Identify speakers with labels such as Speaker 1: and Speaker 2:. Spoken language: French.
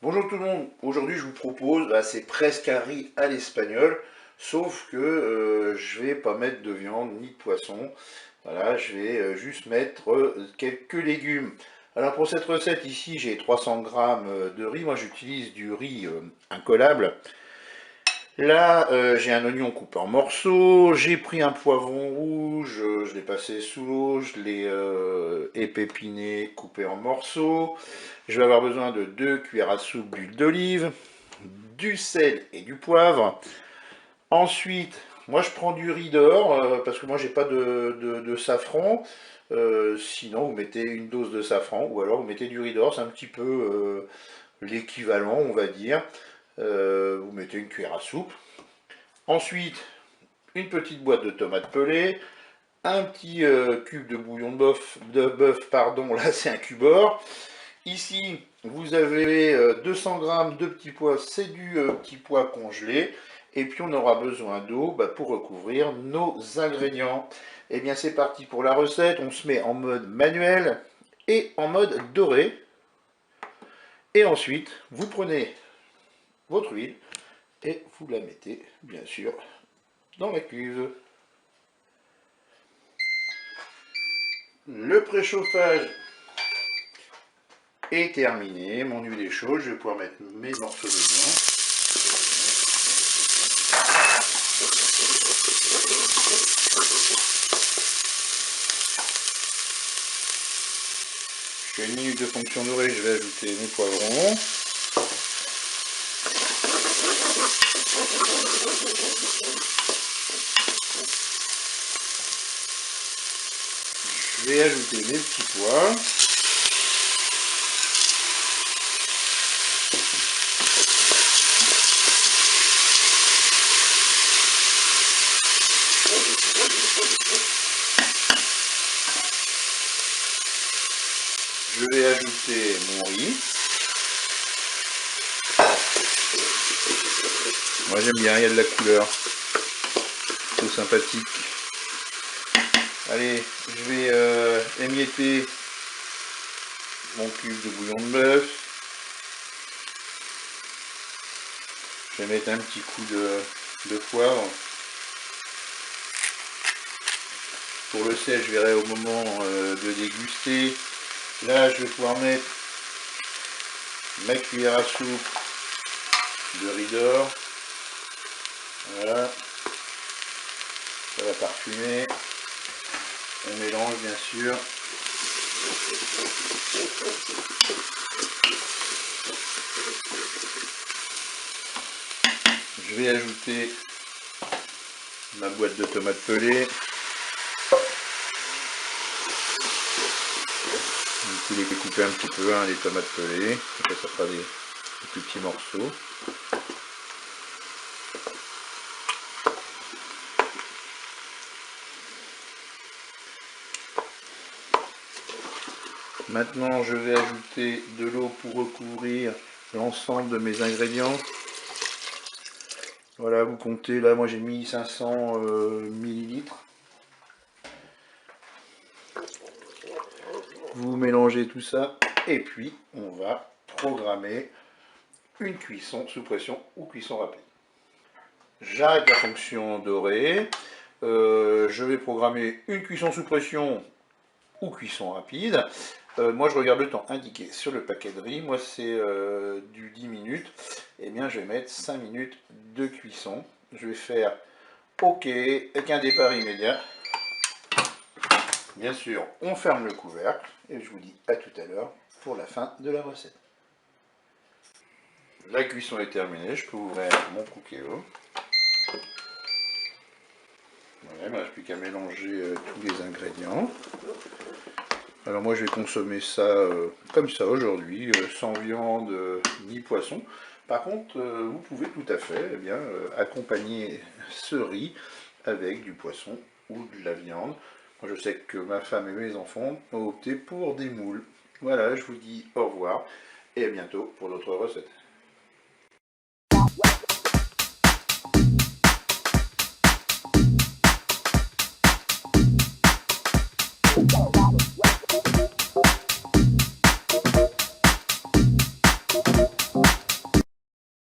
Speaker 1: Bonjour tout le monde, aujourd'hui je vous propose, c'est presque un riz à l'espagnol, sauf que je vais pas mettre de viande ni de poisson, voilà, je vais juste mettre quelques légumes. Alors pour cette recette ici j'ai 300 grammes de riz, moi j'utilise du riz incollable. Là j'ai un oignon coupé en morceaux, j'ai pris un poivron rouge, je l'ai passé sous l'eau, je l'ai épépiné, coupé en morceaux. Je vais avoir besoin de 2 cuillères à soupe d'huile d'olive, du sel et du poivre. Ensuite, moi je prends du riz d'or parce que moi j'ai pas de safran. Sinon vous mettez une dose de safran ou alors vous mettez du riz d'or, c'est un petit peu l'équivalent on va dire. Vous mettez une cuillère à soupe. Ensuite, une petite boîte de tomates pelées, un petit cube de bouillon de bœuf, pardon, là c'est un cube-or. Ici, vous avez 200 grammes de petits pois, c'est du petit pois congelé. Et puis on aura besoin d'eau pour recouvrir nos ingrédients. Et bien c'est parti pour la recette, on se met en mode manuel et en mode doré. Et ensuite, vous prenez votre huile et vous la mettez bien sûr dans la cuve. Le préchauffage est terminé, mon huile est chaude, je vais pouvoir mettre mes morceaux dedans. Je fais une minute de fonction dorée, je vais ajouter mes poivrons. Je vais ajouter mes petits pois. Je vais ajouter mon riz. Moi j'aime bien, il y a de la couleur. C'est sympathique. Allez, je vais émietter mon cube de bouillon de bœuf. Je vais mettre un petit coup de poivre. Pour le sel, je verrai au moment de déguster. Là, je vais pouvoir mettre ma cuillère à soupe de riz d'or. Voilà. Ça va parfumer. On mélange bien sûr. Je vais ajouter ma boîte de tomates pelées. Il est coupé un petit peu, les tomates pelées. Après, ça fera des plus petits morceaux. Maintenant, je vais ajouter de l'eau pour recouvrir l'ensemble de mes ingrédients. Voilà, vous comptez, là moi j'ai mis 500 millilitres. Vous mélangez tout ça et puis on va programmer une cuisson sous pression ou cuisson rapide. J'arrête la fonction dorée. Je vais programmer une cuisson sous pression ou cuisson rapide. Moi je regarde le temps indiqué sur le paquet de riz, moi c'est du 10 minutes, et bien je vais mettre 5 minutes de cuisson. Je vais faire OK avec un départ immédiat. Bien sûr, on ferme le couvercle et je vous dis à tout à l'heure pour la fin de la recette. La cuisson est terminée, je peux ouvrir mon Cookéo. Voilà, il ne me reste plus qu'à mélanger tous les ingrédients. Alors moi je vais consommer ça comme ça aujourd'hui, sans viande ni poisson. Par contre, vous pouvez tout à fait accompagner ce riz avec du poisson ou de la viande. Moi je sais que ma femme et mes enfants ont opté pour des moules. Voilà, je vous dis au revoir et à bientôt pour d'autres recettes.